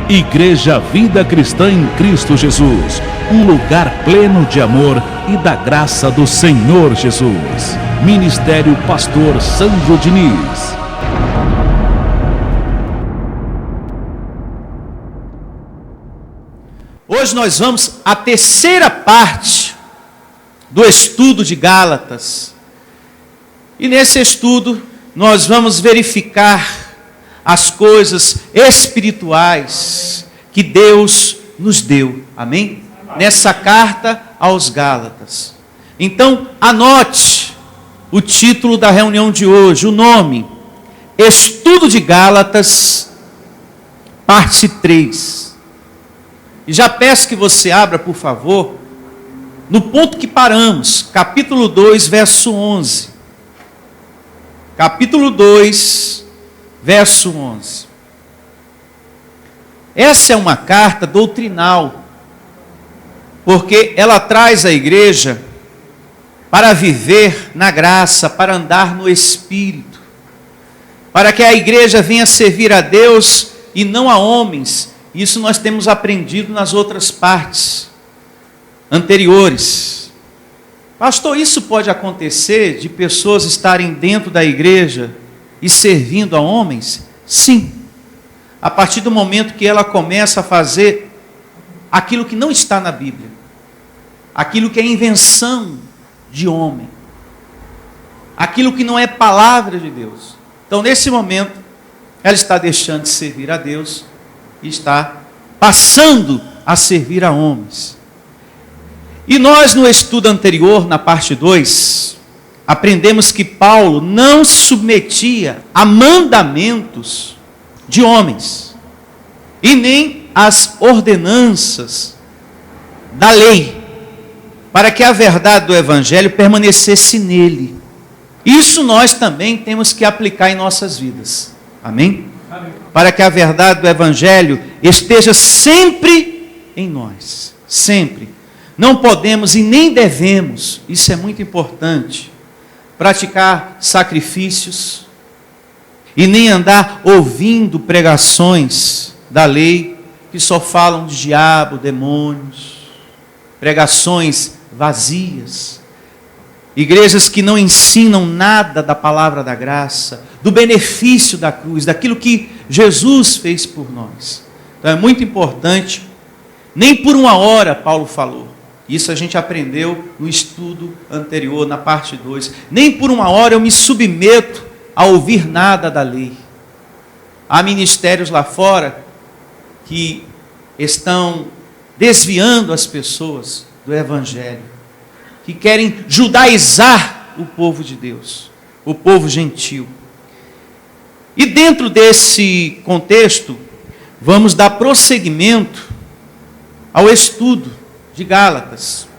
Igreja Vida Cristã em Cristo Jesus, um lugar pleno de amor e da graça do Senhor Jesus. Ministério Pastor Sandro Diniz. Hoje nós vamos à terceira parte do estudo de Gálatas. E nesse estudo nós vamos verificar as coisas espirituais que Deus nos deu. Amém? Nessa carta aos Gálatas. Então, anote o título da reunião de hoje, o nome: Estudo de Gálatas, parte 3. E já peço que você abra, por favor, no ponto que paramos, capítulo 2, verso 11. Capítulo 2, verso 11. Essa é uma carta doutrinal, porque ela traz a igreja para viver na graça, para andar no Espírito, para que a igreja venha servir a Deus e não a homens. Isso nós temos aprendido nas outras partes anteriores. Pastor, isso pode acontecer de pessoas estarem dentro da igreja e servindo a homens? Sim. A partir do momento que ela começa a fazer aquilo que não está na Bíblia, aquilo que é invenção de homem, aquilo que não é palavra de Deus. Então, nesse momento, ela está deixando de servir a Deus e está passando a servir a homens. E nós, no estudo anterior, na parte 2, aprendemos que Paulo não se submetia a mandamentos de homens, e nem às ordenanças da lei, para que a verdade do Evangelho permanecesse nele. Isso nós também temos que aplicar em nossas vidas. Amém? Amém. Para que a verdade do Evangelho esteja sempre em nós. Sempre. Não podemos e nem devemos, isso é muito importante, praticar sacrifícios e nem andar ouvindo pregações da lei que só falam de diabo, demônios, pregações vazias, igrejas que não ensinam nada da palavra da graça, do benefício da cruz, daquilo que Jesus fez por nós. Então é muito importante, nem por uma hora, Paulo falou. Isso a gente aprendeu no estudo anterior, na parte 2. Nem por uma hora eu me submeto a ouvir nada da lei. Há ministérios lá fora que estão desviando as pessoas do Evangelho, que querem judaizar o povo de Deus, o povo gentil. E dentro desse contexto, vamos dar prosseguimento ao estudo de Gálatas.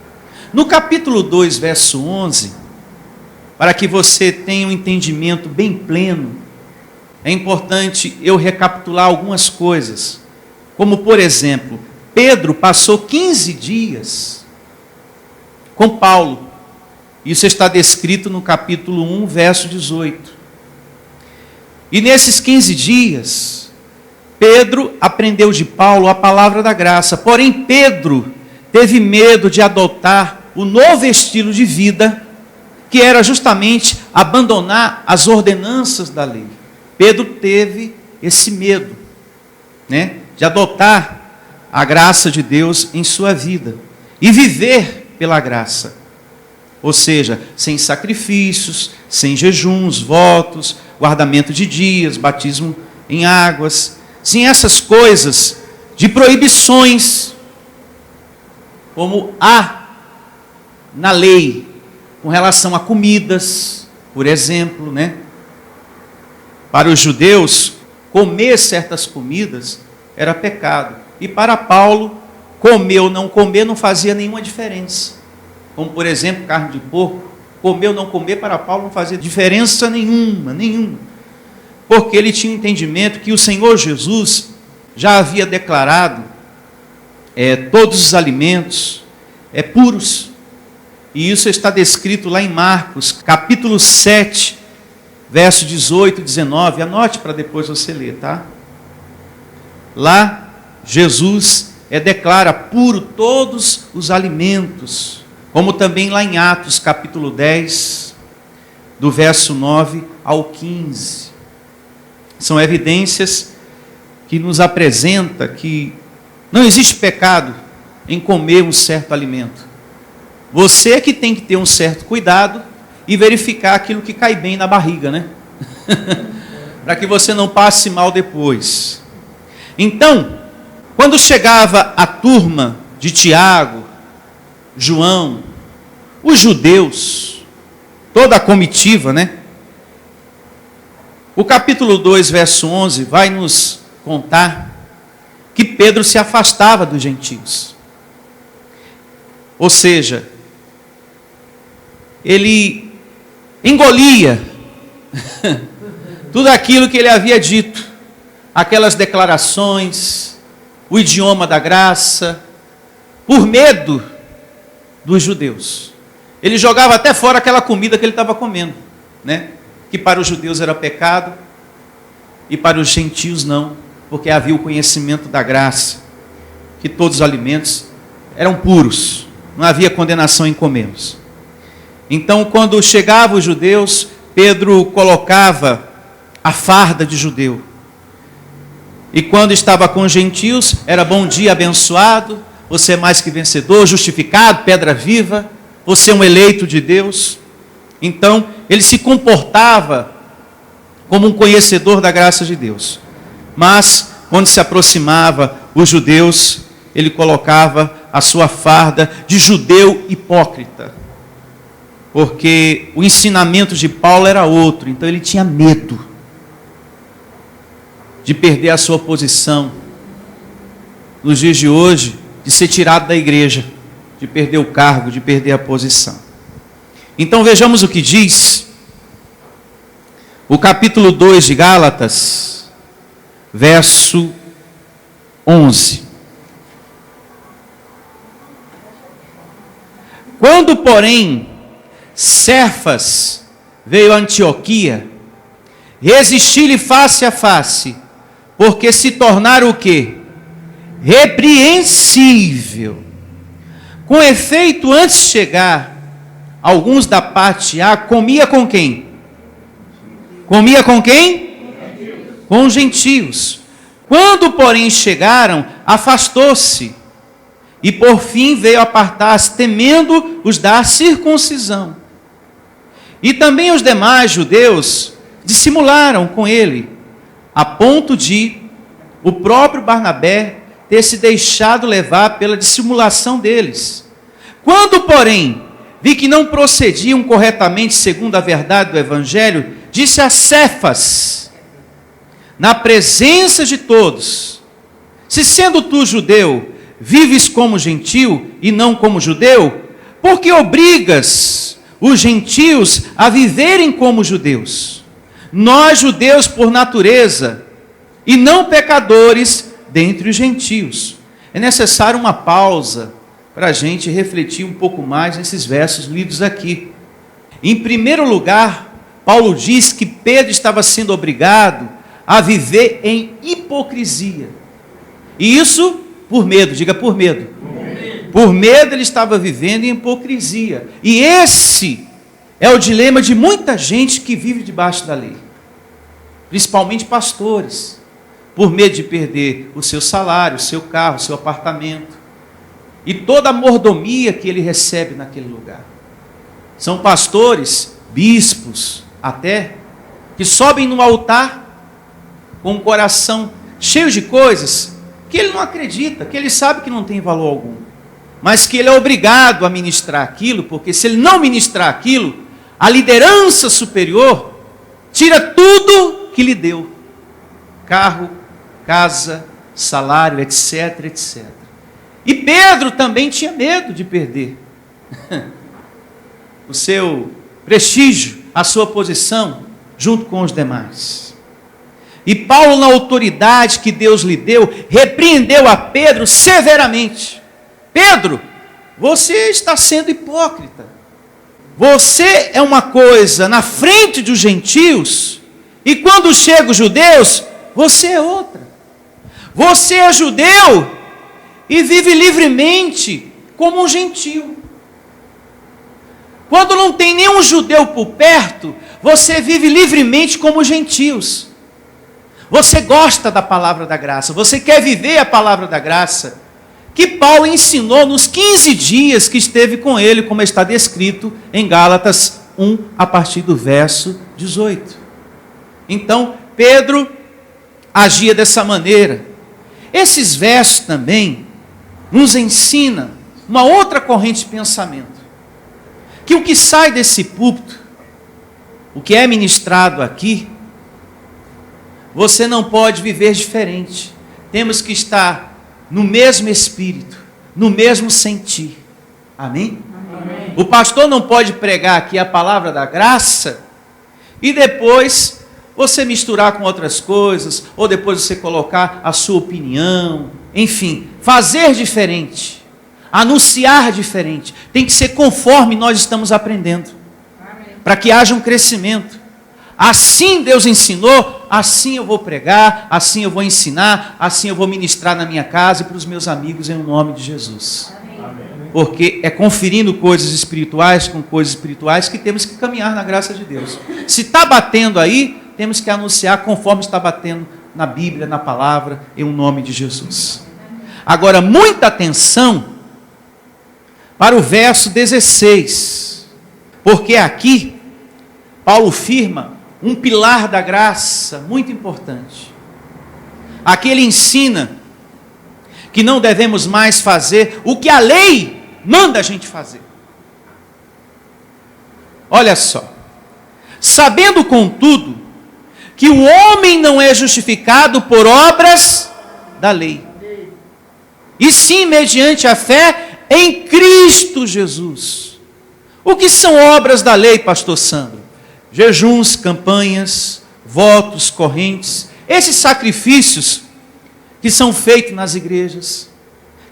No capítulo 2, verso 11, para que você tenha um entendimento bem pleno, é importante eu recapitular algumas coisas. Como, por exemplo, Pedro passou 15 dias com Paulo. Isso está descrito no capítulo 1, verso 18. E nesses 15 dias, Pedro aprendeu de Paulo a palavra da graça. Porém, Pedro teve medo de adotar o novo estilo de vida, que era justamente abandonar as ordenanças da lei. Pedro teve esse medo, de adotar a graça de Deus em sua vida e viver pela graça. Ou seja, sem sacrifícios, sem jejuns, votos, guardamento de dias, batismo em águas, sem essas coisas de proibições, como há na lei, com relação a comidas, por exemplo, Para os judeus, comer certas comidas era pecado. E para Paulo, comer ou não comer não fazia nenhuma diferença. Como, por exemplo, carne de porco, comer ou não comer para Paulo não fazia diferença nenhuma. Porque ele tinha entendimento que o Senhor Jesus já havia declarado todos os alimentos puros. E isso está descrito lá em Marcos, capítulo 7, verso 18 e 19. Anote para depois você ler, tá? Lá, Jesus declara puro todos os alimentos, como também lá em Atos capítulo 10, do verso 9 ao 15. São evidências que nos apresenta que não existe pecado em comer um certo alimento. Você é que tem que ter um certo cuidado e verificar aquilo que cai bem na barriga, né? Para que você não passe mal depois. Então, quando chegava a turma de Tiago, João, os judeus, toda a comitiva, né? O capítulo 2, verso 11, vai nos contar que Pedro se afastava dos gentios. Ou seja, ele engolia tudo aquilo que ele havia dito, aquelas declarações, o idioma da graça, por medo dos judeus. Ele jogava até fora aquela comida que ele estava comendo, né? Que para os judeus era pecado e para os gentios não, porque havia o conhecimento da graça, que todos os alimentos eram puros, não havia condenação em comê-los. Então, quando chegavam os judeus, Pedro colocava a farda de judeu. E quando estava com os gentios, era bom dia abençoado, você é mais que vencedor, justificado, pedra viva, você é um eleito de Deus. Então, ele se comportava como um conhecedor da graça de Deus. Mas, quando se aproximava os judeus, ele colocava a sua farda de judeu hipócrita. Porque o ensinamento de Paulo era outro, então ele tinha medo de perder a sua posição. Nos dias de hoje, de ser tirado da igreja, de perder o cargo, de perder a posição. Então vejamos o que diz o capítulo 2 de Gálatas, verso 11. Quando, porém, Cefas veio a Antioquia, resisti-lhe face a face, porque se tornara o quê? Repreensível. Com efeito, antes de chegar, alguns da parte A, comia com quem? Comia com quem? Com os gentios. Quando, porém, chegaram, afastou-se, e por fim veio apartar-se, temendo os da circuncisão. E também os demais judeus dissimularam com ele, a ponto de o próprio Barnabé ter se deixado levar pela dissimulação deles. Quando, porém, vi que não procediam corretamente segundo a verdade do Evangelho, disse a Cefas, na presença de todos: se sendo tu judeu, vives como gentio e não como judeu, por que obrigas os gentios a viverem como judeus? Nós, judeus por natureza, e não pecadores dentre os gentios. É necessário uma pausa para a gente refletir um pouco mais nesses versos lidos aqui. Em primeiro lugar, Paulo diz que Pedro estava sendo obrigado a viver em hipocrisia. E isso por medo, diga por medo. Por medo ele estava vivendo em hipocrisia. E esse é o dilema de muita gente que vive debaixo da lei. Principalmente pastores. Por medo de perder o seu salário, o seu carro, o seu apartamento. E toda a mordomia que ele recebe naquele lugar. São pastores, bispos até, que sobem no altar com o coração cheio de coisas que ele não acredita, que ele sabe que não tem valor algum. Mas que ele é obrigado a ministrar aquilo, porque se ele não ministrar aquilo, a liderança superior tira tudo que lhe deu. Carro, casa, salário, etc, etc. E Pedro também tinha medo de perder o seu prestígio, a sua posição, junto com os demais. E Paulo, na autoridade que Deus lhe deu, repreendeu a Pedro severamente. Pedro, você está sendo hipócrita. Você é uma coisa na frente dos gentios, e quando chegam os judeus, você é outra. Você é judeu e vive livremente como um gentio. Quando não tem nenhum judeu por perto, você vive livremente como gentios. Você gosta da palavra da graça, você quer viver a palavra da graça, que Paulo ensinou nos 15 dias que esteve com ele, como está descrito em Gálatas 1, a partir do verso 18. Então, Pedro agia dessa maneira. Esses versos também nos ensinam uma outra corrente de pensamento. Que o que sai desse púlpito, o que é ministrado aqui, você não pode viver diferente. Temos que estar no mesmo espírito, no mesmo sentir. Amém? Amém. O pastor não pode pregar aqui a palavra da graça e depois você misturar com outras coisas, ou depois você colocar a sua opinião, enfim, fazer diferente, anunciar diferente. Tem que ser conforme nós estamos aprendendo, para que haja um crescimento. Assim Deus ensinou, assim eu vou pregar, assim eu vou ensinar, assim eu vou ministrar na minha casa e para os meus amigos em nome de Jesus. Amém. Porque é conferindo coisas espirituais com coisas espirituais que temos que caminhar na graça de Deus. Se está batendo aí, temos que anunciar conforme está batendo na Bíblia, na palavra, em nome de Jesus. Agora, muita atenção para o verso 16, porque aqui Paulo firma um pilar da graça muito importante. Aqui ele ensina que não devemos mais fazer o que a lei manda a gente fazer. Olha só. Sabendo, contudo, que o homem não é justificado por obras da lei, e sim mediante a fé em Cristo Jesus. O que são obras da lei, pastor Sandro? Jejuns, campanhas, votos, correntes, esses sacrifícios que são feitos nas igrejas,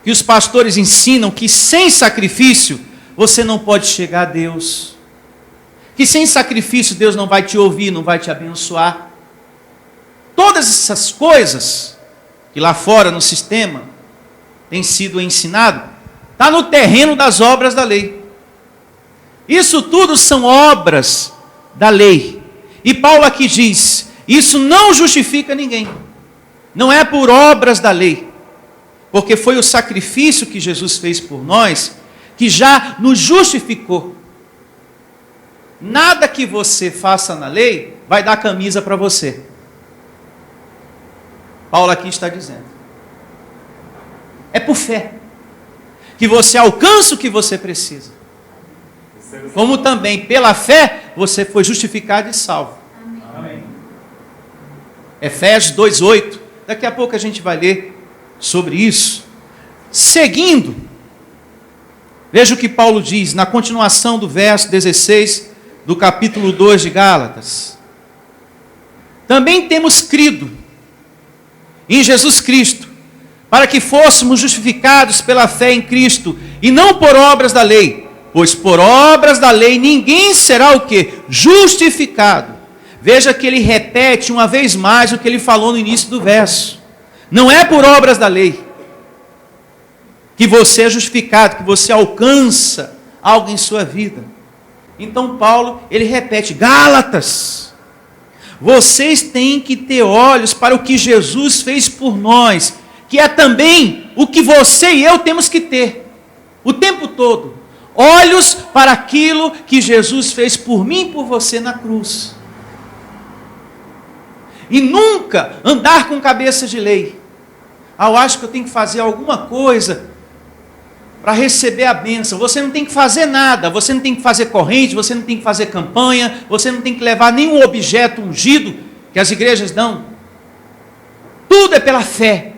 que os pastores ensinam que sem sacrifício você não pode chegar a Deus, que sem sacrifício Deus não vai te ouvir, não vai te abençoar. Todas essas coisas que lá fora no sistema tem sido ensinado, está no terreno das obras da lei. Isso tudo são obras da lei. E Paulo aqui diz, isso não justifica ninguém. Não é por obras da lei. Porque foi o sacrifício que Jesus fez por nós, que já nos justificou. Nada que você faça na lei vai dar camisa para você. Paulo aqui está dizendo. É por fé que você alcança o que você precisa. Como também pela fé você foi justificado e salvo. Amém. Efésios 2:8. Daqui a pouco a gente vai ler sobre isso. Seguindo, veja o que Paulo diz na continuação do verso 16 do capítulo 2 de Gálatas. Também temos crido em Jesus Cristo, para que fôssemos justificados pela fé em Cristo, e não por obras da lei, pois por obras da lei ninguém será o quê? Justificado. Veja que ele repete uma vez mais o que ele falou no início do verso. Não é por obras da lei que você é justificado, que você alcança algo em sua vida. Então Paulo, ele repete, Gálatas, vocês têm que ter olhos para o que Jesus fez por nós, que é também o que você e eu temos que ter, o tempo todo. Olhos para aquilo que Jesus fez por mim e por você na cruz. E nunca andar com cabeça de lei. Eu acho que eu tenho que fazer alguma coisa para receber a bênção. Você não tem que fazer nada, você não tem que fazer corrente, você não tem que fazer campanha, você não tem que levar nenhum objeto ungido que as igrejas dão. Tudo é pela fé.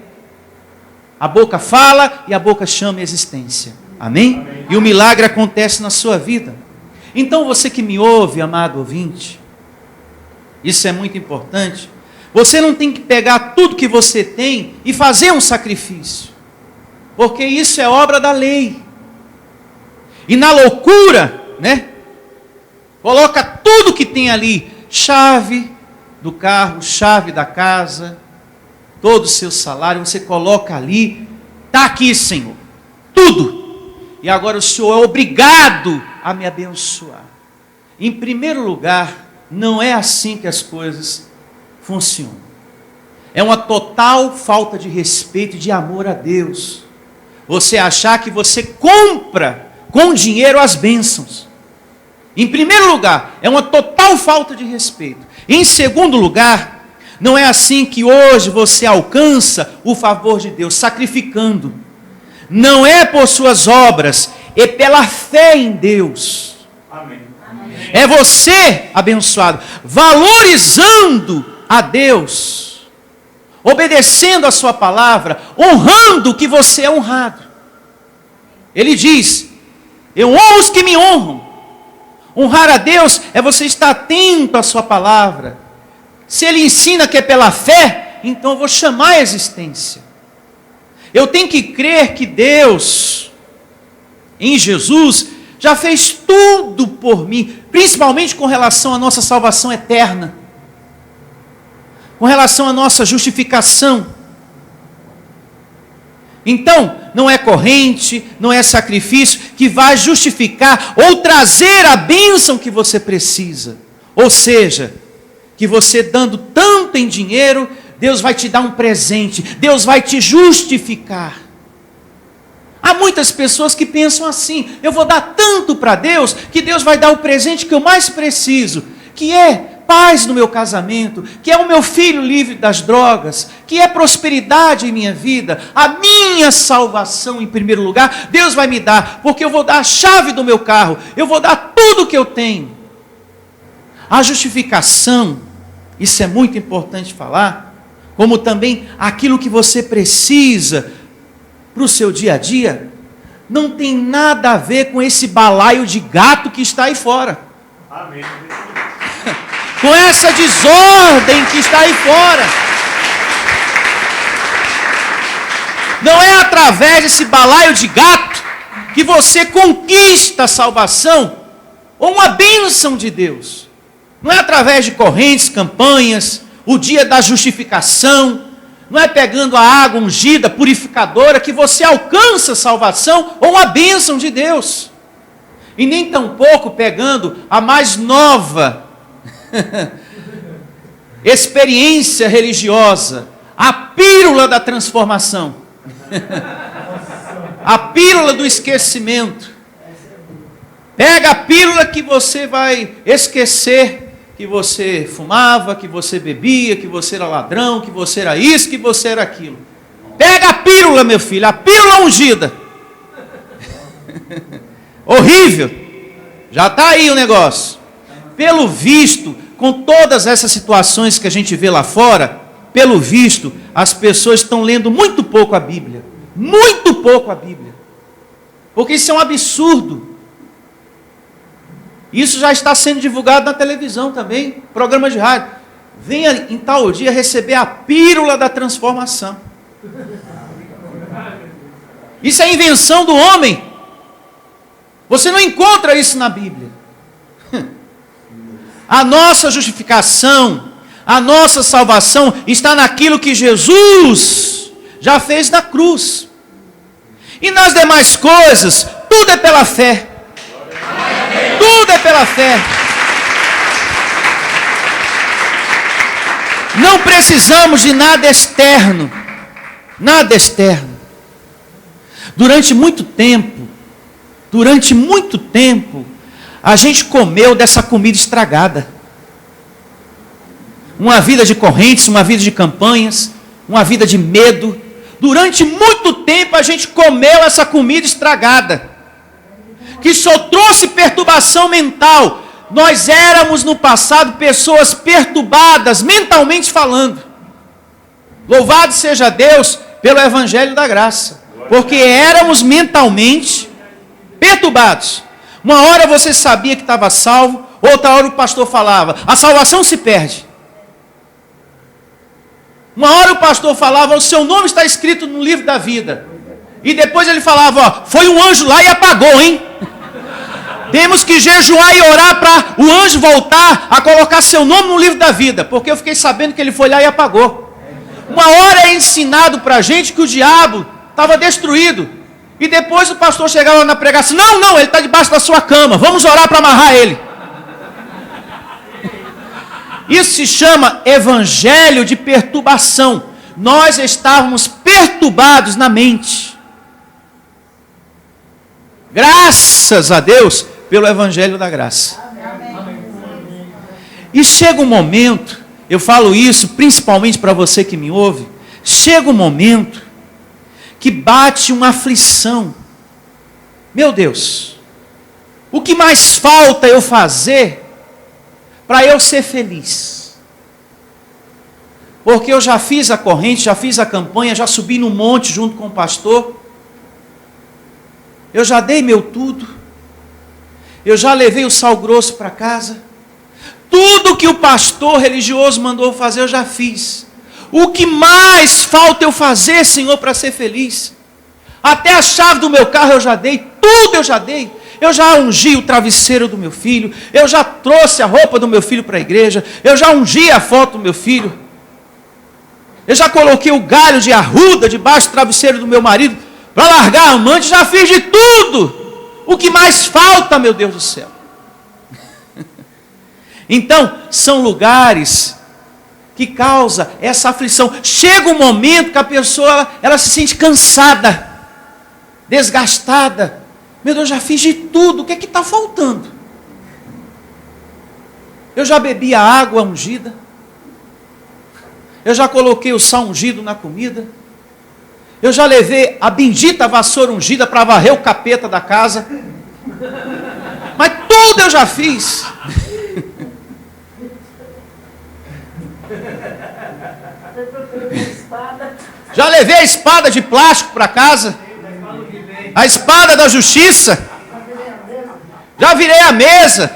A boca fala e a boca chama a existência. Amém? Amém? E o milagre acontece na sua vida. Então você que me ouve, amado ouvinte, isso é muito importante. Você não tem que pegar tudo que você tem e fazer um sacrifício, porque isso é obra da lei. E na loucura, né? Coloca tudo que tem ali, chave do carro, chave da casa, todo o seu salário, você coloca ali, está aqui, Senhor, tudo. E agora o Senhor é obrigado a me abençoar. Em primeiro lugar, não é assim que as coisas funcionam. É uma total falta de respeito e de amor a Deus. Você achar que você compra com dinheiro as bênçãos. Em primeiro lugar, é uma total falta de respeito. Em segundo lugar, não é assim que hoje você alcança o favor de Deus, sacrificando. Não é por suas obras, é pela fé em Deus. Amém. É você abençoado, valorizando a Deus, obedecendo a sua palavra, honrando que você é honrado. Ele diz: eu honro os que me honram. Honrar a Deus é você estar atento à sua palavra. Se Ele ensina que é pela fé, então eu vou chamar a existência. Eu tenho que crer que Deus, em Jesus, já fez tudo por mim, principalmente com relação à nossa salvação eterna, com relação à nossa justificação. Então, não é corrente, não é sacrifício que vai justificar ou trazer a bênção que você precisa. Ou seja, que você dando tanto em dinheiro, Deus vai te dar um presente, Deus vai te justificar. Há muitas pessoas que pensam assim: eu vou dar tanto para Deus, que Deus vai dar o presente que eu mais preciso, que é paz no meu casamento, que é o meu filho livre das drogas, que é prosperidade em minha vida, a minha salvação em primeiro lugar, Deus vai me dar, porque eu vou dar a chave do meu carro, eu vou dar tudo que eu tenho. A justificação, isso é muito importante falar, como também aquilo que você precisa para o seu dia a dia, não tem nada a ver com esse balaio de gato que está aí fora. Amém. Com essa desordem que está aí fora. Não é através desse balaio de gato que você conquista a salvação ou uma bênção de Deus. Não é através de correntes, campanhas, o dia da justificação, não é pegando a água ungida, purificadora, que você alcança a salvação ou a bênção de Deus. E nem tampouco pegando a mais nova experiência religiosa, a pílula da transformação, a pílula do esquecimento. Pega a pílula que você vai esquecer que você fumava, que você bebia, que você era ladrão, que você era isso, que você era aquilo. Pega a pílula, meu filho, a pílula ungida. Horrível. Já está aí o negócio. Pelo visto, com todas essas situações que a gente vê lá fora, pelo visto, as pessoas estão lendo muito pouco a Bíblia. Muito pouco a Bíblia. Porque isso é um absurdo. Isso já está sendo divulgado na televisão também, programa de rádio. Venha em tal dia receber a pílula da transformação. Isso é invenção do homem. Você não encontra isso na Bíblia. A nossa justificação, a nossa salvação está naquilo que Jesus já fez na cruz. E nas demais coisas, tudo é pela fé. Tudo é pela fé. Não precisamos de nada externo. Nada externo. Durante muito tempo, a gente comeu dessa comida estragada. Uma vida de correntes, uma vida de campanhas, uma vida de medo. Durante muito tempo a gente comeu essa comida estragada, que só trouxe perturbação mental. Nós éramos no passado pessoas perturbadas, mentalmente falando. Louvado seja Deus pelo Evangelho da Graça, porque éramos mentalmente perturbados. Uma hora você sabia que estava salvo, outra hora o pastor falava: a salvação se perde. Uma hora o pastor falava: o seu nome está escrito no livro da vida. E depois ele falava: ó, foi um anjo lá e apagou, hein? Temos que jejuar e orar para o anjo voltar a colocar seu nome no livro da vida, porque eu fiquei sabendo que ele foi lá e apagou. Uma hora é ensinado para a gente que o diabo estava destruído. E depois o pastor chegava na pregação: não, ele está debaixo da sua cama, vamos orar para amarrar ele. Isso se chama evangelho de perturbação. Nós estávamos perturbados na mente. Graças a Deus pelo evangelho da graça. E chega um momento, eu falo isso principalmente para você que me ouve, chega um momento que bate uma aflição. Meu Deus, o que mais falta eu fazer para eu ser feliz? Porque eu já fiz a corrente, já fiz a campanha, já subi no monte junto com o pastor, eu já dei meu tudo, eu já levei o sal grosso para casa, tudo que o pastor religioso mandou fazer eu já fiz. O que mais falta eu fazer, Senhor, para ser feliz? Até a chave do meu carro eu já dei, tudo eu já dei. Eu já ungi o travesseiro do meu filho, eu já trouxe a roupa do meu filho para a igreja, eu já ungi a foto do meu filho, eu já coloquei o galho de arruda debaixo do travesseiro do meu marido, para largar a amante, já fiz de tudo. O que mais falta, meu Deus do céu? Então, são lugares que causa essa aflição. Chega um momento que a pessoa, ela se sente cansada, desgastada. Meu Deus, já fiz de tudo, o que é que está faltando? Eu já bebi a água ungida, eu já coloquei o sal ungido na comida, eu já levei a bendita vassoura ungida para varrer o capeta da casa, mas tudo eu já fiz. Já levei a espada de plástico para casa, a espada da justiça, já virei a mesa,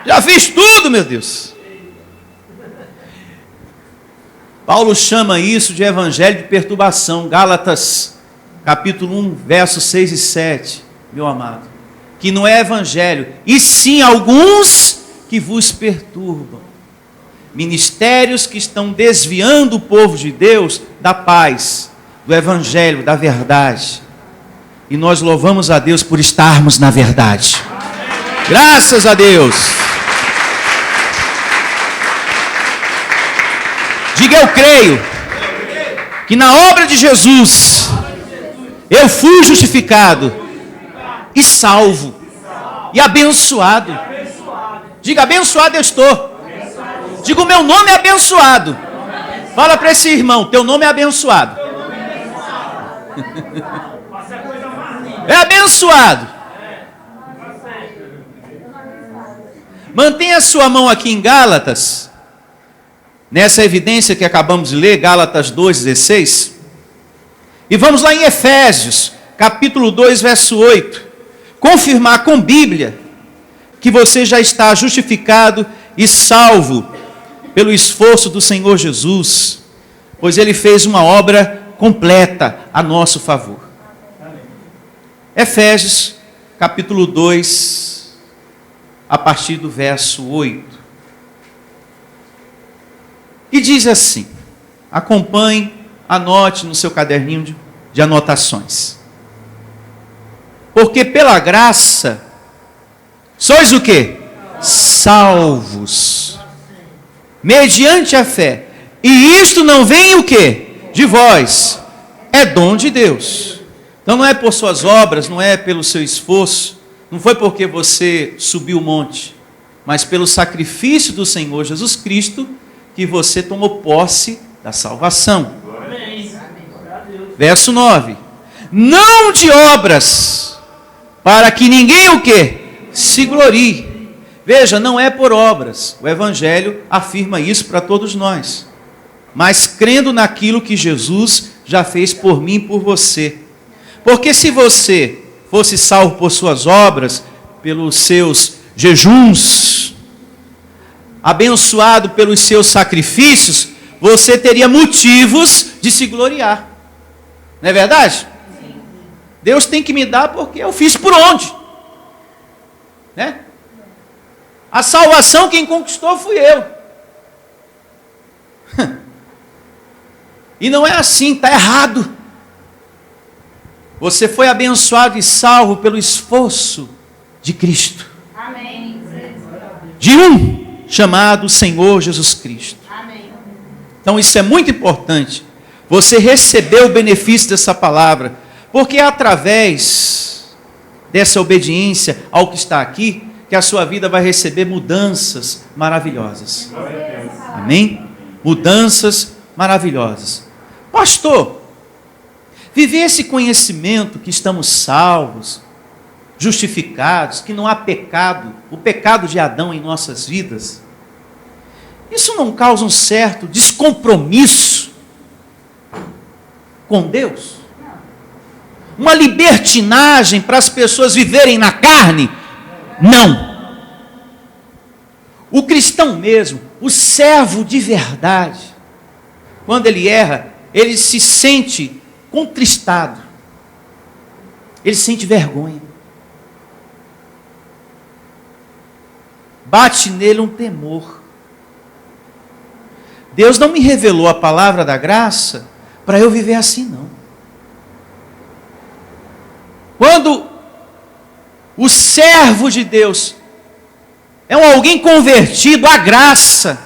já fiz tudo, meu Deus. Paulo chama isso de evangelho de perturbação. Gálatas capítulo 1, versos 6 e 7, meu amado, que não é evangelho, e sim alguns que vos perturbam. Ministérios que estão desviando o povo de Deus da paz, do evangelho, da verdade. E nós louvamos a Deus por estarmos na verdade. Graças a Deus. Diga: eu creio que na obra de Jesus eu fui justificado e salvo e abençoado. Diga: abençoado eu estou. Diga: o meu nome é abençoado. Fala para esse irmão: teu nome é abençoado. É abençoado. Mantenha a sua mão aqui em Gálatas, nessa evidência que acabamos de ler, Gálatas 2,16. E vamos lá em Efésios, capítulo 2, verso 8. Confirmar com Bíblia que você já está justificado e salvo pelo esforço do Senhor Jesus, pois Ele fez uma obra completa a nosso favor. Efésios, capítulo 2, a partir do verso 8. E diz assim, acompanhe, anote no seu caderninho de anotações. Porque pela graça, sois o quê? Salvos. Mediante a fé. E isto não vem o quê? De vós. É dom de Deus. Então não é por suas obras, não é pelo seu esforço, não foi porque você subiu o monte, mas pelo sacrifício do Senhor Jesus Cristo que você tomou posse da salvação. Verso 9. Não de obras, para que ninguém o quê? Se glorie. Veja, não é por obras. O Evangelho afirma isso para todos nós. Mas crendo naquilo que Jesus já fez por mim e por você. Porque se você fosse salvo por suas obras, pelos seus jejuns, abençoado pelos seus sacrifícios, você teria motivos de se gloriar. Não é verdade? Sim. Deus tem que me dar porque eu fiz por onde? Né? A salvação quem conquistou fui eu. E não é assim, está errado. Você foi abençoado e salvo pelo esforço de Cristo. Amém. De um chamado Senhor Jesus Cristo. Amém. Então isso é muito importante. Você recebeu o benefício dessa palavra. Porque é através dessa obediência ao que está aqui, que a sua vida vai receber mudanças maravilhosas. Amém? Mudanças maravilhosas. Pastor, viver esse conhecimento que estamos salvos, justificados, que não há pecado, o pecado de Adão em nossas vidas, isso não causa um certo descompromisso com Deus? Uma libertinagem para as pessoas viverem na carne? Não. O cristão mesmo, o servo de verdade, quando ele erra, ele se sente contristado, ele sente vergonha, bate nele um temor. Deus não me revelou a palavra da graça para eu viver assim, não. Quando o servo de Deus é alguém convertido à graça,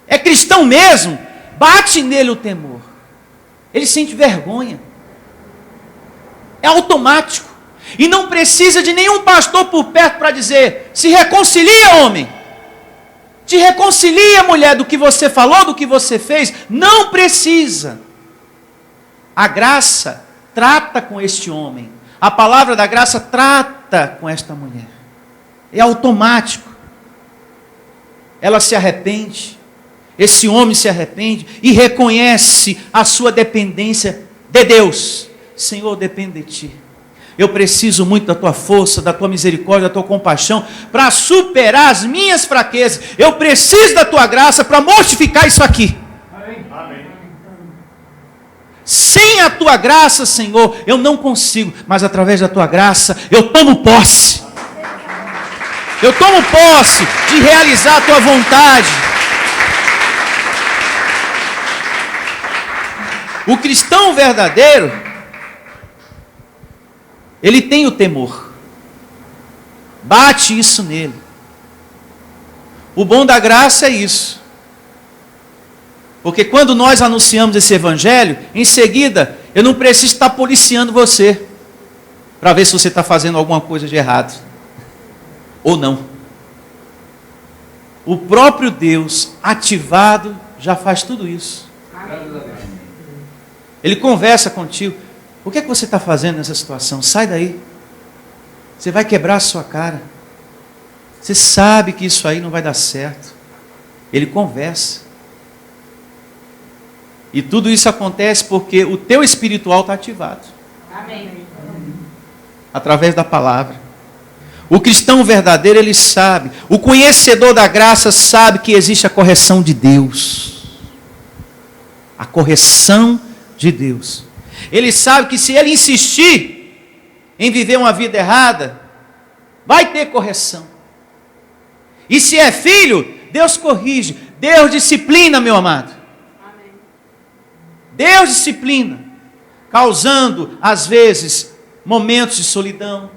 é cristão mesmo, bate nele o temor, ele sente vergonha, é automático, e não precisa de nenhum pastor por perto para dizer: se reconcilia, homem, te reconcilia, mulher, do que você falou, do que você fez. Não precisa. A graça trata com este homem, a palavra da graça trata com esta mulher, é automático. Ela se arrepende, esse homem se arrepende e reconhece a sua dependência de Deus. Senhor, dependo de Ti. Eu preciso muito da Tua força, da Tua misericórdia, da Tua compaixão, para superar as minhas fraquezas. Eu preciso da Tua graça para mortificar isso aqui. Amém. Sem a Tua graça, Senhor, eu não consigo, mas através da Tua graça, eu tomo posse. Eu tomo posse de realizar a Tua vontade. O cristão verdadeiro, ele tem o temor. Bate isso nele. O bom da graça é isso. Porque quando nós anunciamos esse evangelho, em seguida, eu não preciso estar policiando você para ver se você está fazendo alguma coisa de errado ou não. O próprio Deus ativado já faz tudo isso. Ele conversa contigo. O que é que você está fazendo nessa situação? Sai daí. Você vai quebrar a sua cara. Você sabe que isso aí não vai dar certo. Ele conversa. E tudo isso acontece porque o teu espiritual está ativado. Amém. Através da palavra. O cristão verdadeiro, ele sabe. O conhecedor da graça sabe que existe a correção de Deus. A correção de Deus. Ele sabe que se ele insistir em viver uma vida errada, vai ter correção. E se é filho, Deus corrige. Deus disciplina, meu amado. Amém. Deus disciplina, causando, às vezes, momentos de solidão,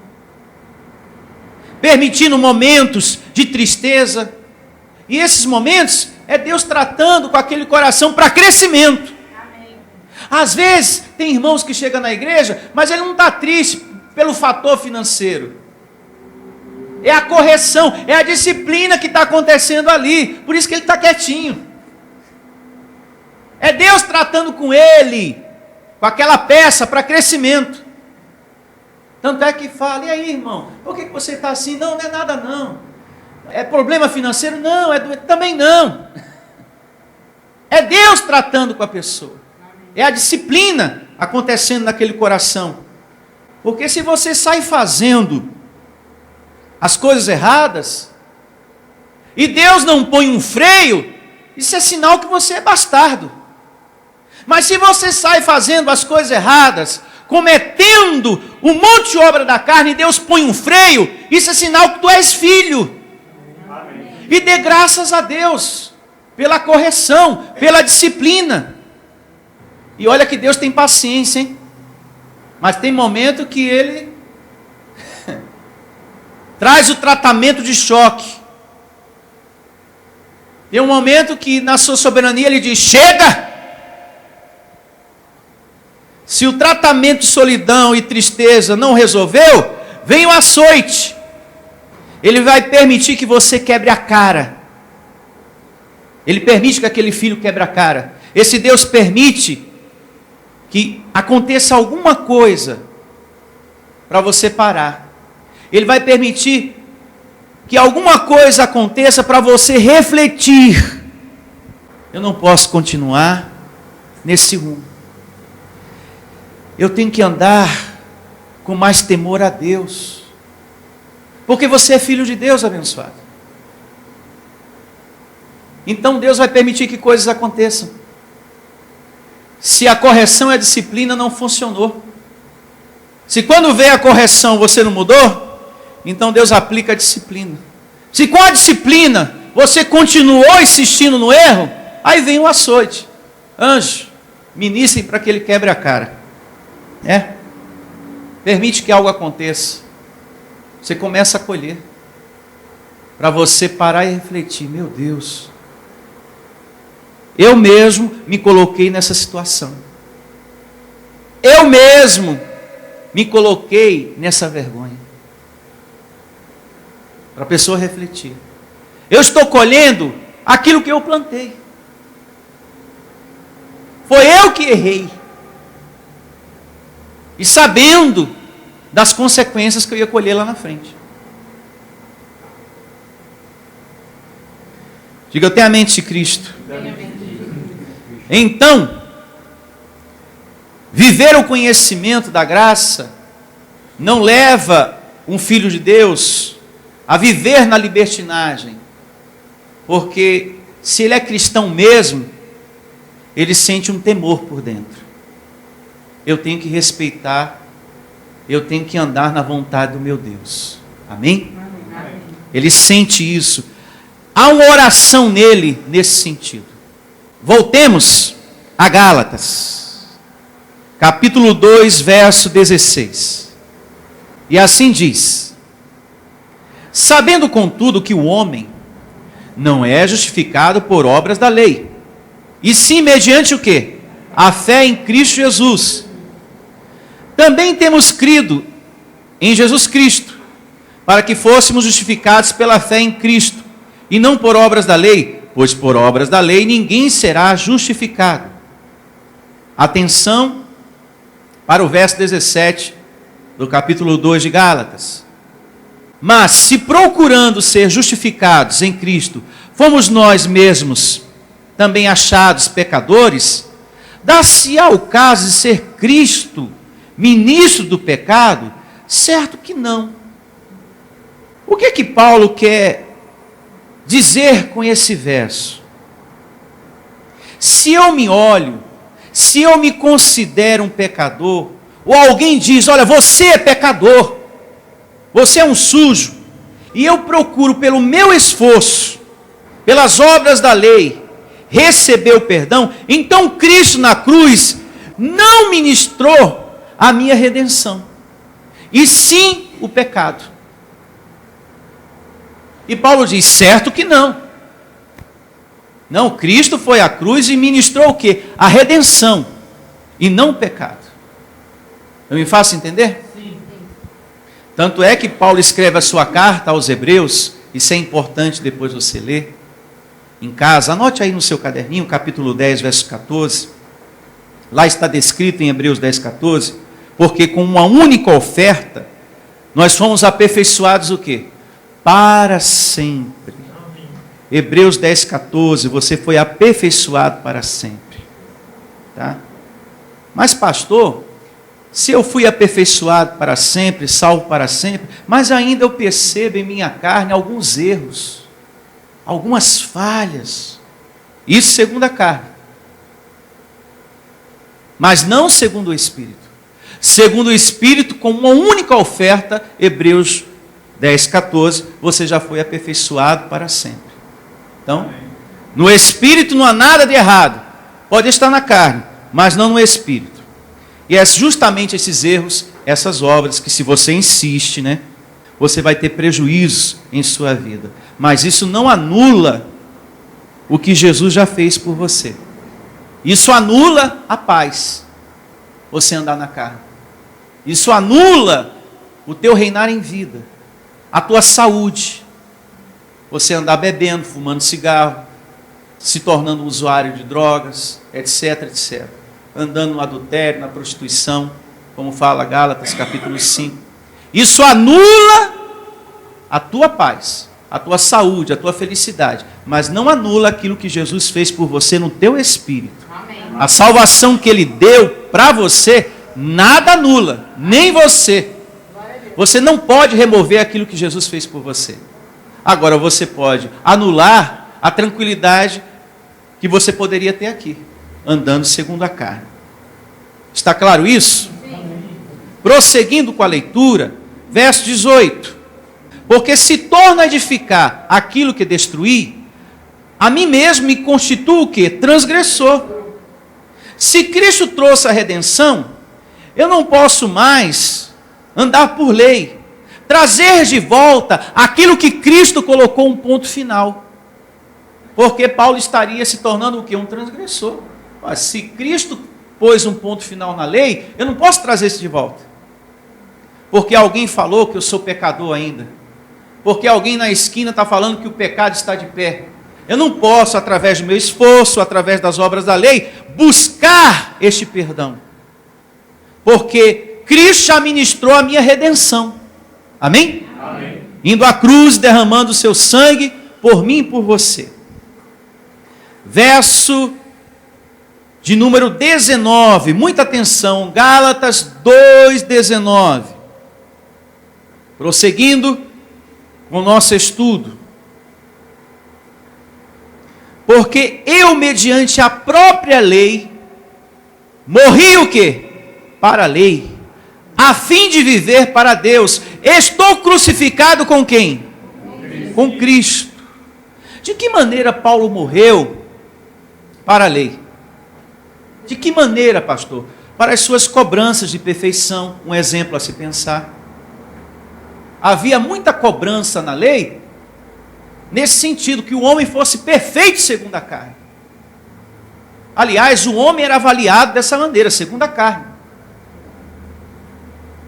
permitindo momentos de tristeza. E esses momentos é Deus tratando com aquele coração para crescimento. Às vezes, tem irmãos que chegam na igreja, mas ele não está triste pelo fator financeiro. É a correção, é a disciplina que está acontecendo ali. Por isso que ele está quietinho. É Deus tratando com ele, com aquela peça para crescimento. Tanto é que fala: e aí, irmão, por que você está assim? Não, não é nada não. É problema financeiro? Não, também não. É Deus tratando com a pessoa. É a disciplina acontecendo naquele coração. Porque se você sai fazendo as coisas erradas, e Deus não põe um freio, isso é sinal que você é bastardo. Mas se você sai fazendo as coisas erradas, cometendo um monte de obra da carne, e Deus põe um freio, isso é sinal que tu és filho. Amém. E dê graças a Deus pela correção, pela disciplina. E olha que Deus tem paciência, hein? Mas tem momento que Ele traz o tratamento de choque. Tem um momento que na sua soberania Ele diz, chega! Se o tratamento de solidão e tristeza não resolveu, vem o açoite. Ele vai permitir que você quebre a cara. Ele permite que aquele filho quebre a cara. Esse Deus permite que aconteça alguma coisa para você parar. Ele vai permitir que alguma coisa aconteça para você refletir. Eu não posso continuar nesse rumo. Eu tenho que andar com mais temor a Deus. Porque você é filho de Deus abençoado. Então Deus vai permitir que coisas aconteçam. Se a correção e a disciplina não funcionou. Se quando veio a correção você não mudou, então Deus aplica a disciplina. Se com a disciplina você continuou insistindo no erro, aí vem o açoite. Anjo, ministre para que ele quebre a cara. Permite que algo aconteça. Você começa a colher. Para você parar e refletir. Meu Deus. Eu mesmo me coloquei nessa situação. Eu mesmo me coloquei nessa vergonha. Para a pessoa refletir. Eu estou colhendo aquilo que eu plantei. Foi eu que errei. E sabendo das consequências que eu ia colher lá na frente. Diga, eu tenho a mente de Cristo. Então, viver o conhecimento da graça não leva um filho de Deus a viver na libertinagem. Porque se ele é cristão mesmo, ele sente um temor por dentro. Eu tenho que respeitar, eu tenho que andar na vontade do meu Deus. Amém? Amém. Ele sente isso. Há uma oração nele nesse sentido. Voltemos a Gálatas, capítulo 2, verso 16. E assim diz: sabendo contudo que o homem não é justificado por obras da lei, e sim mediante o quê? A fé em Cristo Jesus. Também temos crido em Jesus Cristo, para que fôssemos justificados pela fé em Cristo, e não por obras da lei, pois por obras da lei ninguém será justificado. Atenção para o verso 17 do capítulo 2 de Gálatas. Mas se procurando ser justificados em Cristo, fomos nós mesmos também achados pecadores, dá-se-á o caso de ser Cristo ministro do pecado? Certo que não. O que é que Paulo quer dizer com esse verso? Se eu me olho, se eu me considero um pecador, ou alguém diz, olha, você é pecador, você é um sujo, e eu procuro pelo meu esforço, pelas obras da lei, receber o perdão, então Cristo na cruz não ministrou a minha redenção, e sim o pecado. E Paulo diz, certo que não. Não, Cristo foi à cruz e ministrou o quê? A redenção, e não o pecado. Eu me faço entender? Sim. Tanto é que Paulo escreve a sua carta aos Hebreus, isso é importante depois você ler em casa, anote aí no seu caderninho, capítulo 10, verso 14, lá está descrito em Hebreus 10, 14, porque com uma única oferta, nós fomos aperfeiçoados o quê? Para sempre. Hebreus 10, 14, você foi aperfeiçoado para sempre. Tá? Mas pastor, se eu fui aperfeiçoado para sempre, salvo para sempre, mas ainda eu percebo em minha carne alguns erros, algumas falhas. Isso segundo a carne. Mas não segundo o Espírito. Segundo o Espírito, com uma única oferta, Hebreus 10, 14, você já foi aperfeiçoado para sempre. Então, no Espírito não há nada de errado. Pode estar na carne, mas não no espírito. E é justamente esses erros, essas obras, que se você insiste, né, você vai ter prejuízos em sua vida. Mas isso não anula o que Jesus já fez por você. Isso anula a paz, você andar na carne. Isso anula o teu reinar em vida, a tua saúde, você andar bebendo, fumando cigarro, se tornando um usuário de drogas, etc, etc. Andando no adultério, na prostituição, como fala Gálatas capítulo 5. Isso anula a tua paz, a tua saúde, a tua felicidade, mas não anula aquilo que Jesus fez por você no teu espírito. Amém. A salvação que Ele deu para você, nada anula, nem você. Você não pode remover aquilo que Jesus fez por você. Agora você pode anular a tranquilidade que você poderia ter aqui, andando segundo a carne. Está claro isso? Prosseguindo com a leitura, verso 18. Porque se torna a edificar aquilo que destruí, a mim mesmo me constituo o quê? Transgressor. Se Cristo trouxe a redenção, eu não posso mais andar por lei, trazer de volta aquilo que Cristo colocou um ponto final. Porque Paulo estaria se tornando o quê? Um transgressor. Mas se Cristo pôs um ponto final na lei, eu não posso trazer isso de volta. Porque alguém falou que eu sou pecador ainda. Porque alguém na esquina está falando que o pecado está de pé. Eu não posso, através do meu esforço, através das obras da lei, buscar este perdão. Porque Cristo já ministrou a minha redenção. Amém? Amém. Indo à cruz, derramando o seu sangue por mim e por você. Verso de número 19. Muita atenção. Gálatas 2:19. Prosseguindo com o nosso estudo. Porque eu, mediante a própria lei, morri o quê? Para a lei, a fim de viver para Deus. Estou crucificado com quem? Com Cristo. De que maneira Paulo morreu para a lei? De que maneira, pastor? Para as suas cobranças de perfeição. Um exemplo a se pensar. Havia muita cobrança na lei, nesse sentido, que o homem fosse perfeito segundo a carne. Aliás, o homem era avaliado dessa maneira, segundo a carne.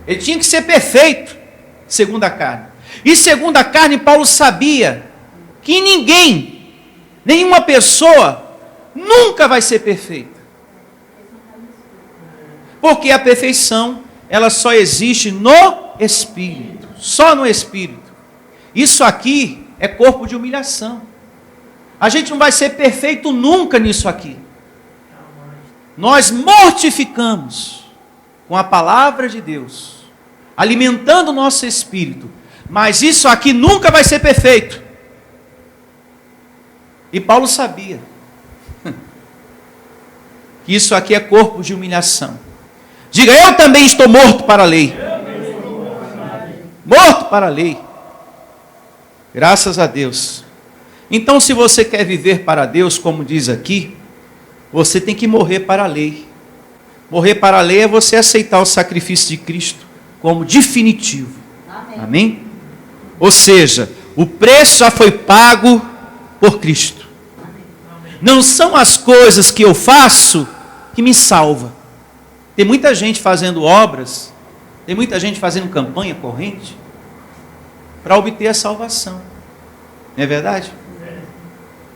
Ele tinha que ser perfeito, segundo a carne. E segundo a carne, Paulo sabia que ninguém, nenhuma pessoa, nunca vai ser perfeita. Porque a perfeição, ela só existe no Espírito. Só no Espírito. Isso aqui é corpo de humilhação. A gente não vai ser perfeito nunca nisso aqui. Nós mortificamos com a palavra de Deus, alimentando o nosso espírito, mas isso aqui nunca vai ser perfeito. E Paulo sabia que isso aqui é corpo de humilhação. Diga, eu também estou morto para a lei. Morto para a lei. Graças a Deus. Então, se você quer viver para Deus, como diz aqui, você tem que morrer para a lei. Morrer para a lei é você aceitar o sacrifício de Cristo como definitivo. Amém? Amém? Ou seja, o preço já foi pago por Cristo. Amém. Não são as coisas que eu faço que me salvam. Tem muita gente fazendo obras, tem muita gente fazendo campanha corrente para obter a salvação. Não é verdade?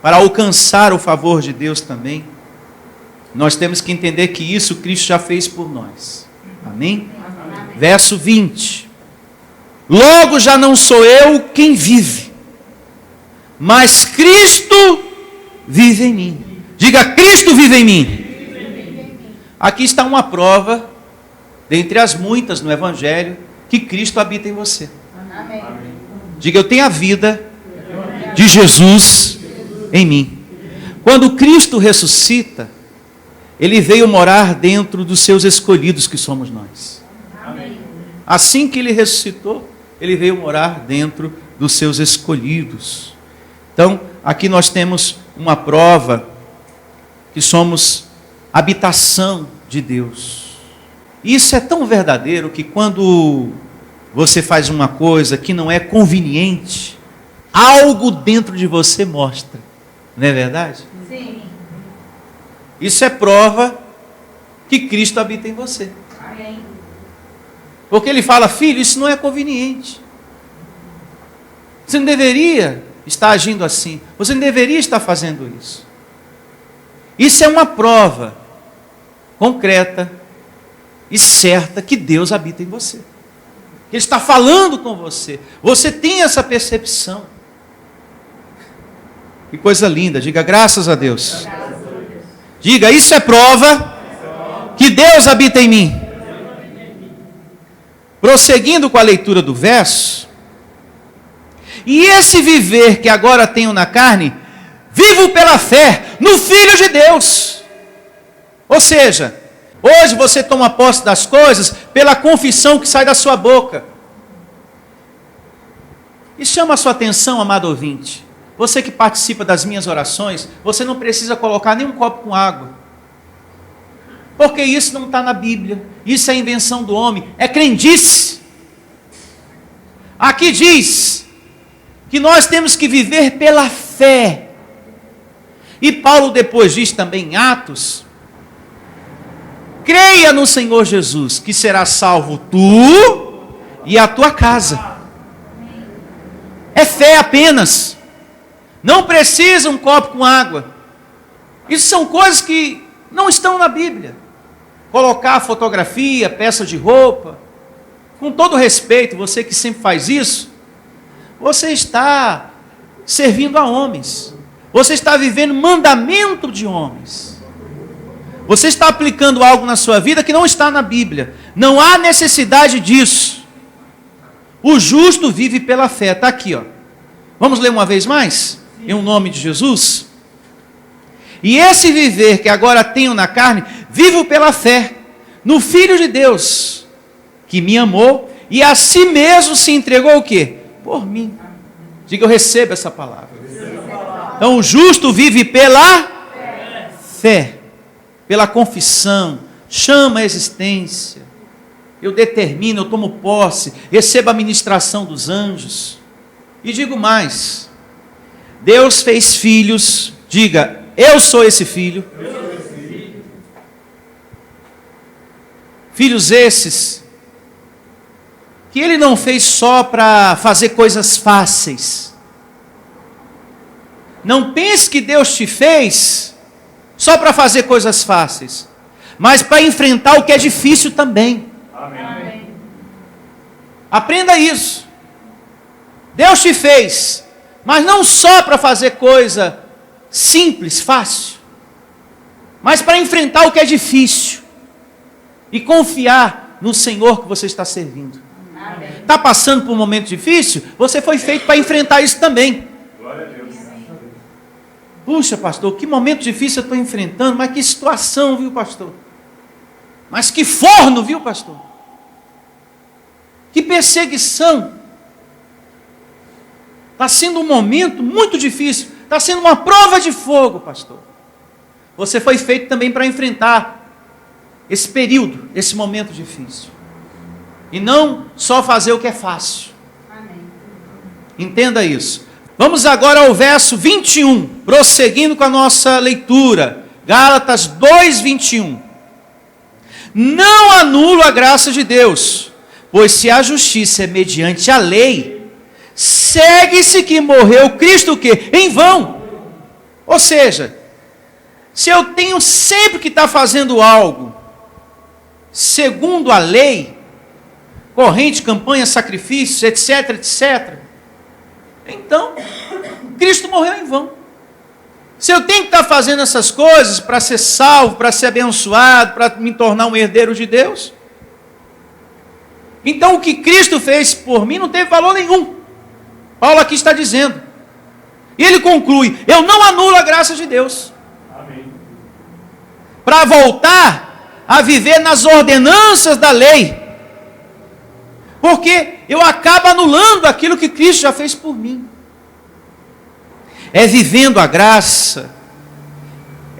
Para alcançar o favor de Deus também. Nós temos que entender que isso Cristo já fez por nós. Amém? Amém. Verso 20. Logo já não sou eu quem vive, mas Cristo vive em mim. Diga, Cristo vive em mim. Aqui está uma prova, dentre as muitas no Evangelho, que Cristo habita em você. Amém. Diga, eu tenho a vida de Jesus em mim. Quando Cristo ressuscita, Ele veio morar dentro dos seus escolhidos, que somos nós. Amém. Assim que Ele ressuscitou, Ele veio morar dentro dos seus escolhidos. Então, aqui nós temos uma prova que somos habitação de Deus. Isso é tão verdadeiro que quando você faz uma coisa que não é conveniente, algo dentro de você mostra. Não é verdade? Sim. Isso é prova que Cristo habita em você. Amém. Porque ele fala, filho, isso não é conveniente. Você não deveria estar agindo assim. Você não deveria estar fazendo isso. Isso é uma prova concreta e certa que Deus habita em você. Ele está falando com você. Você tem essa percepção. Que coisa linda. Diga graças a Deus. Diga, isso é prova que Deus habita em mim. Prosseguindo com a leitura do verso. E esse viver que agora tenho na carne, vivo pela fé no Filho de Deus. Ou seja, hoje você toma posse das coisas pela confissão que sai da sua boca. E chama a sua atenção, amado ouvinte. Você que participa das minhas orações, você não precisa colocar nem um copo com água. Porque isso não está na Bíblia. Isso é invenção do homem. É crendice. Aqui diz que nós temos que viver pela fé. E Paulo depois diz também em Atos: creia no Senhor Jesus, que será salvo tu e a tua casa. É fé apenas. Não precisa um copo com água. Isso são coisas que não estão na Bíblia. Colocar fotografia, peça de roupa. Com todo respeito, você que sempre faz isso, você está servindo a homens. Você está vivendo mandamento de homens. Você está aplicando algo na sua vida que não está na Bíblia. Não há necessidade disso. O justo vive pela fé. Está aqui, ó. Vamos ler uma vez mais? Em nome de Jesus. E esse viver que agora tenho na carne, vivo pela fé no Filho de Deus, que me amou e a si mesmo se entregou o quê? Por mim. Diga, eu recebo essa palavra. Então o justo vive pela fé, pela confissão, chama a existência. Eu determino, eu tomo posse, recebo a ministração dos anjos. E digo mais, Deus fez filhos, diga, eu sou esse filho. Filhos esses, que Ele não fez só para fazer coisas fáceis. Não pense que Deus te fez só para fazer coisas fáceis, mas para enfrentar o que é difícil também. Amém. Aprenda isso. Deus te fez, mas não só para fazer coisa simples, fácil, mas para enfrentar o que é difícil e confiar no Senhor que você está servindo. Está passando por um momento difícil? Você foi feito para enfrentar isso também. Glória a Deus. Puxa, pastor, que momento difícil eu estou enfrentando, mas que situação, viu, pastor? Mas que forno, viu, pastor? Que perseguição. Está sendo um momento muito difícil. Está sendo uma prova de fogo, pastor. Você foi feito também para enfrentar esse período, esse momento difícil. E não só fazer o que é fácil. Amém. Entenda isso. Vamos agora ao verso 21, prosseguindo com a nossa leitura. Gálatas 2, 21. Não anulo a graça de Deus, pois se a justiça é mediante a lei, segue-se que morreu Cristo o quê? Em vão. Ou seja, se eu tenho sempre que estar fazendo algo segundo a lei, corrente, campanha, sacrifícios, etc, etc, então, Cristo morreu em vão. Se eu tenho que estar fazendo essas coisas para ser salvo, para ser abençoado, para me tornar um herdeiro de Deus, então o que Cristo fez por mim não teve valor nenhum. Paulo aqui está dizendo. E ele conclui, eu não anulo a graça de Deus. Amém. Para voltar a viver nas ordenanças da lei. Porque eu acabo anulando aquilo que Cristo já fez por mim. É vivendo a graça,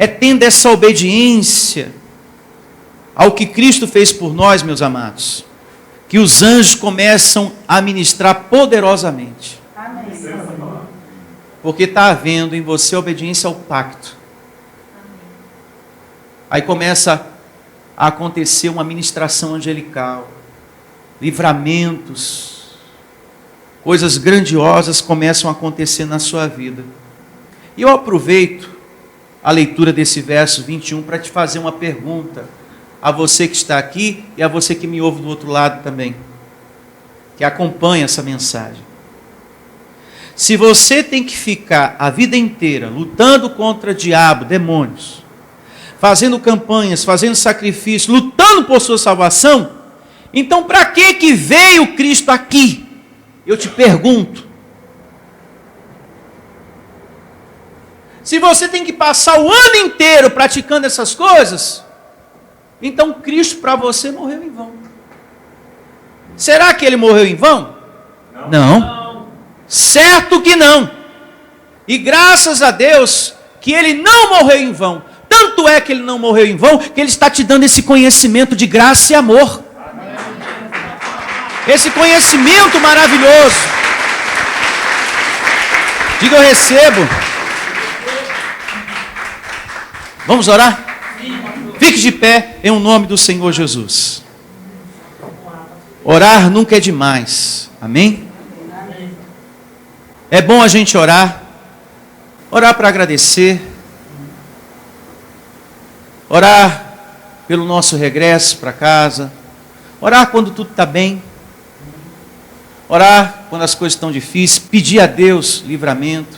É tendo essa obediência ao que Cristo fez por nós, meus amados, que os anjos começam a ministrar poderosamente. Amém. Porque está havendo em você obediência ao pacto. Aí começa a acontecer uma ministração angelical, livramentos, coisas grandiosas começam a acontecer na sua vida. E eu aproveito a leitura desse verso 21 para te fazer uma pergunta, a você que está aqui e a você que me ouve do outro lado também, que acompanha essa mensagem. Se você tem que ficar a vida inteira lutando contra diabo, demônios, fazendo campanhas, fazendo sacrifícios, lutando por sua salvação, então para que veio Cristo aqui? Eu te pergunto. Se você tem que passar o ano inteiro praticando essas coisas, então Cristo para você morreu em vão. Será que ele morreu em vão? Não. Certo que não. E graças a Deus que ele não morreu em vão. Tanto é que ele não morreu em vão, que ele está te dando esse conhecimento de graça e amor. Esse conhecimento maravilhoso. Diga, eu recebo. Vamos orar? Fique de pé em nome do Senhor Jesus. Orar nunca é demais. Amém? É bom a gente orar. Orar para agradecer. Orar pelo nosso regresso para casa. Orar quando tudo está bem. Orar quando as coisas estão difíceis. Pedir a Deus livramento.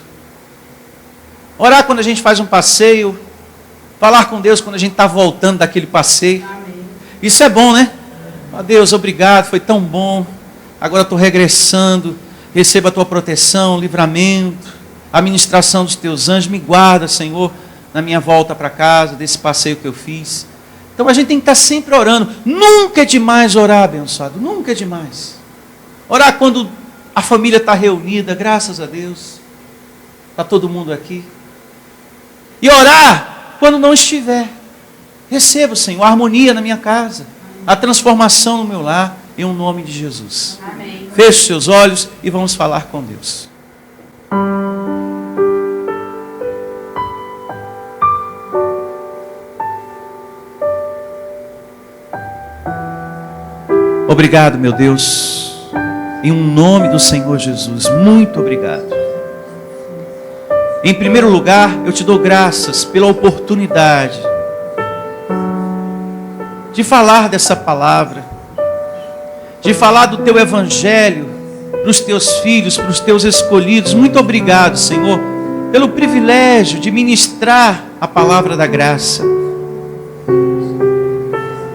Orar quando a gente faz um passeio. Falar com Deus quando a gente está voltando daquele passeio. Amém. Isso é bom, né? Ó Deus, obrigado, foi tão bom. Agora estou regressando. Receba a tua proteção, livramento, a ministração dos teus anjos. Me guarda, Senhor, na minha volta para casa, desse passeio que eu fiz. Então a gente tem que estar sempre orando. Nunca é demais orar, abençoado. Nunca é demais. Orar quando a família está reunida, graças a Deus. Está todo mundo aqui. E orar quando não estiver. Receba, Senhor, a harmonia na minha casa, a transformação no meu lar, em nome de Jesus. Amém. Feche seus olhos e vamos falar com Deus. Obrigado, meu Deus, em nome do Senhor Jesus, muito obrigado. Em primeiro lugar, eu te dou graças pela oportunidade de falar dessa palavra, de falar do teu evangelho para os teus filhos, para os teus escolhidos. Muito obrigado, Senhor, pelo privilégio de ministrar a palavra da graça.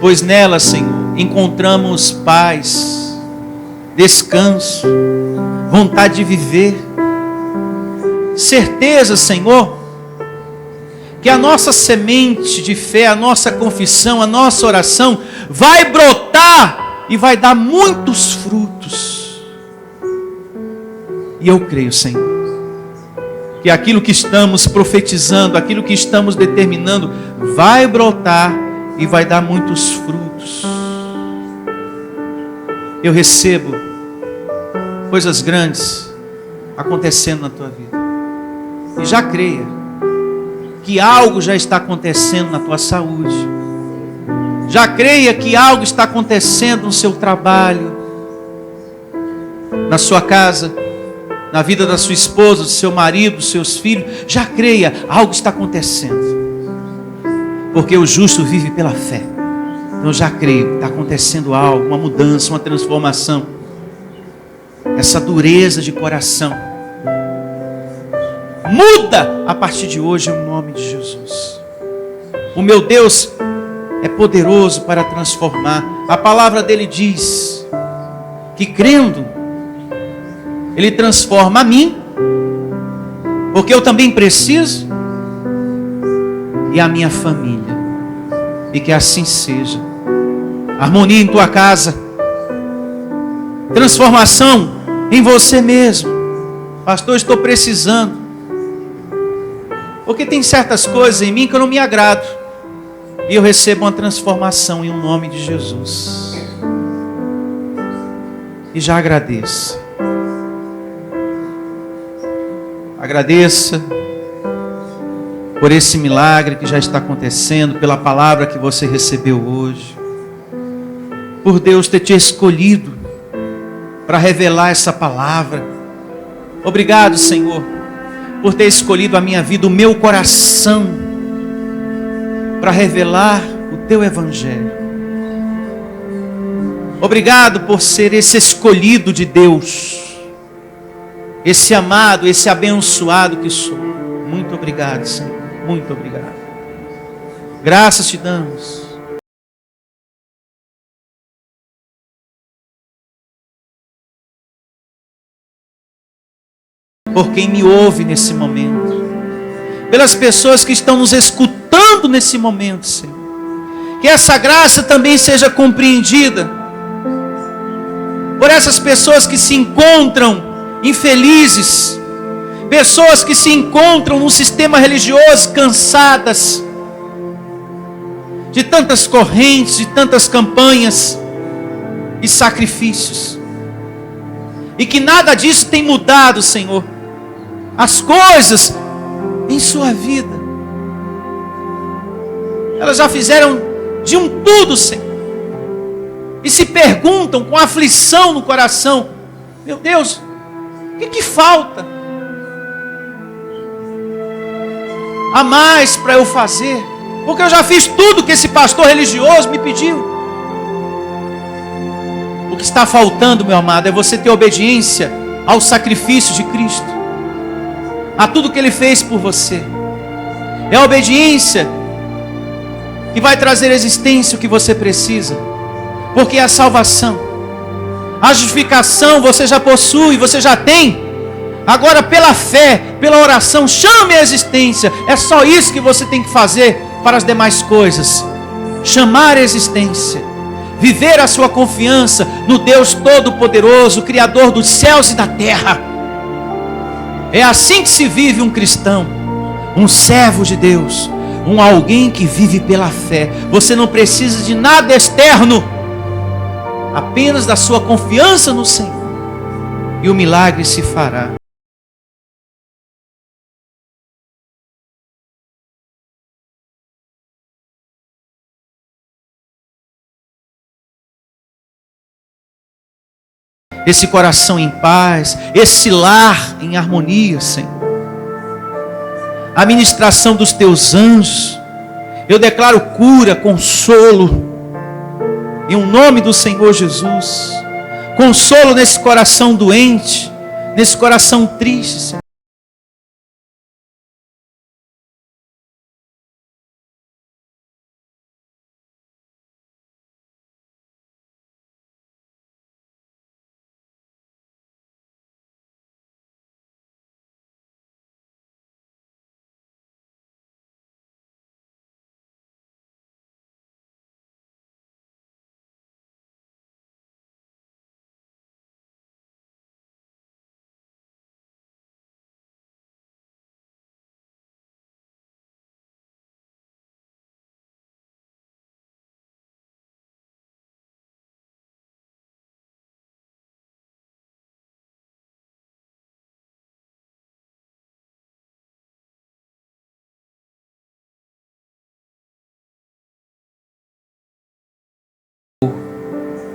Pois nela, Senhor, encontramos paz, descanso, vontade de viver. Certeza, Senhor, que a nossa semente de fé, a nossa confissão, a nossa oração vai brotar e vai dar muitos frutos. E eu creio, Senhor, que aquilo que estamos profetizando, aquilo que estamos determinando, vai brotar e vai dar muitos frutos. Eu recebo coisas grandes acontecendo na tua vida. E já creia que algo já está acontecendo na tua saúde. Já creia que algo está acontecendo no seu trabalho, na sua casa, na vida da sua esposa, do seu marido, dos seus filhos. Já creia, algo está acontecendo. Porque o justo vive pela fé. Então já creio, está acontecendo algo, uma mudança, uma transformação. Essa dureza de coração muda a partir de hoje em nome de Jesus. O meu Deus é poderoso para transformar. A palavra dele diz que crendo, ele transforma a mim, porque eu também preciso, e a minha família. E que assim seja. Harmonia em tua casa, transformação em você mesmo. Pastor, estou precisando. Porque tem certas coisas em mim que eu não me agrado. E eu recebo uma transformação em nome de Jesus. E já agradeça. Agradeça por esse milagre que já está acontecendo, pela palavra que você recebeu hoje. Por Deus ter te escolhido para revelar essa palavra. Obrigado, Senhor, por ter escolhido a minha vida, o meu coração, para revelar o teu evangelho. Obrigado por ser esse escolhido de Deus, esse amado, esse abençoado que sou. Muito obrigado, Senhor, muito obrigado. Graças te damos. Por quem me ouve nesse momento, pelas pessoas que estão nos escutando nesse momento, Senhor. Que essa graça também seja compreendida por essas pessoas que se encontram infelizes, pessoas que se encontram num sistema religioso cansadas de tantas correntes, de tantas campanhas e sacrifícios, e que nada disso tem mudado, Senhor, as coisas em sua vida. Elas já fizeram de um tudo, Senhor, e se perguntam com aflição no coração: meu Deus, o que falta? Há mais para eu fazer, porque eu já fiz tudo que esse pastor religioso me pediu. O que está faltando, meu amado, é você ter obediência ao sacrifício de Cristo, a tudo que Ele fez por você. É a obediência que vai trazer a existência o que você precisa, porque é a salvação, a justificação você já possui, você já tem. Agora, pela fé, pela oração, chame a existência. É só isso que você tem que fazer para as demais coisas. Chamar a existência, viver a sua confiança no Deus Todo-Poderoso, Criador dos céus e da terra. É assim que se vive um cristão, um servo de Deus, um alguém que vive pela fé. Você não precisa de nada externo, apenas da sua confiança no Senhor, e o milagre se fará. Esse coração em paz, esse lar em harmonia, Senhor. A ministração dos teus anjos, eu declaro cura, consolo, em nome do Senhor Jesus. Consolo nesse coração doente, nesse coração triste, Senhor.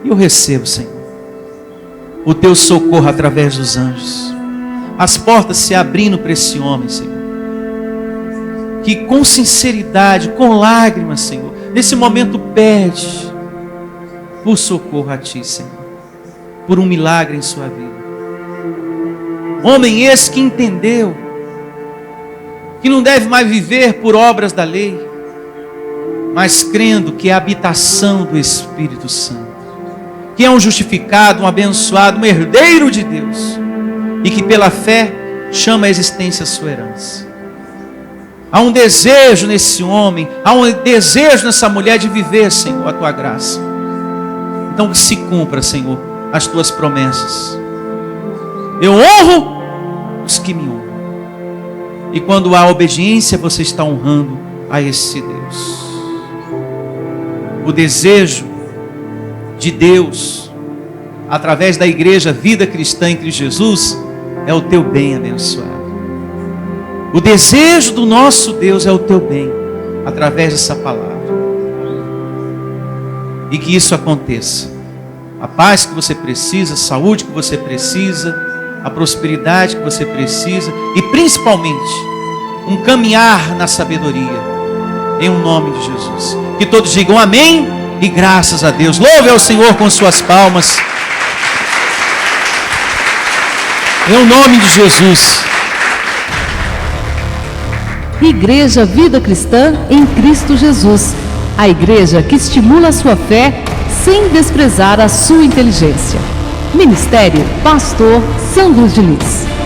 E eu recebo, Senhor, o teu socorro através dos anjos. As portas se abrindo para esse homem, Senhor, que com sinceridade, com lágrimas, Senhor, nesse momento pede por socorro a Ti, Senhor, por um milagre em sua vida. Homem esse que entendeu que não deve mais viver por obras da lei, mas crendo que é a habitação do Espírito Santo, que é um justificado, um abençoado, um herdeiro de Deus, e que pela fé chama a existência a sua herança. Há um desejo nesse homem, há um desejo nessa mulher de viver, Senhor, a Tua graça. Então que se cumpra, Senhor, as Tuas promessas. Eu honro os que me honram, E quando há obediência, você está honrando a esse Deus. O desejo de Deus, através da igreja Vida Cristã em Cristo Jesus, é o teu bem abençoado. O desejo do nosso Deus é o teu bem, através dessa palavra. E que isso aconteça. A paz que você precisa, a saúde que você precisa, a prosperidade que você precisa, e principalmente, um caminhar na sabedoria, em o nome de Jesus. Que todos digam amém e graças a Deus. Louve ao Senhor com suas palmas. Em o nome de Jesus. Igreja Vida Cristã em Cristo Jesus. A igreja que estimula a sua fé sem desprezar a sua inteligência. Ministério Pastor Sandro de Lis.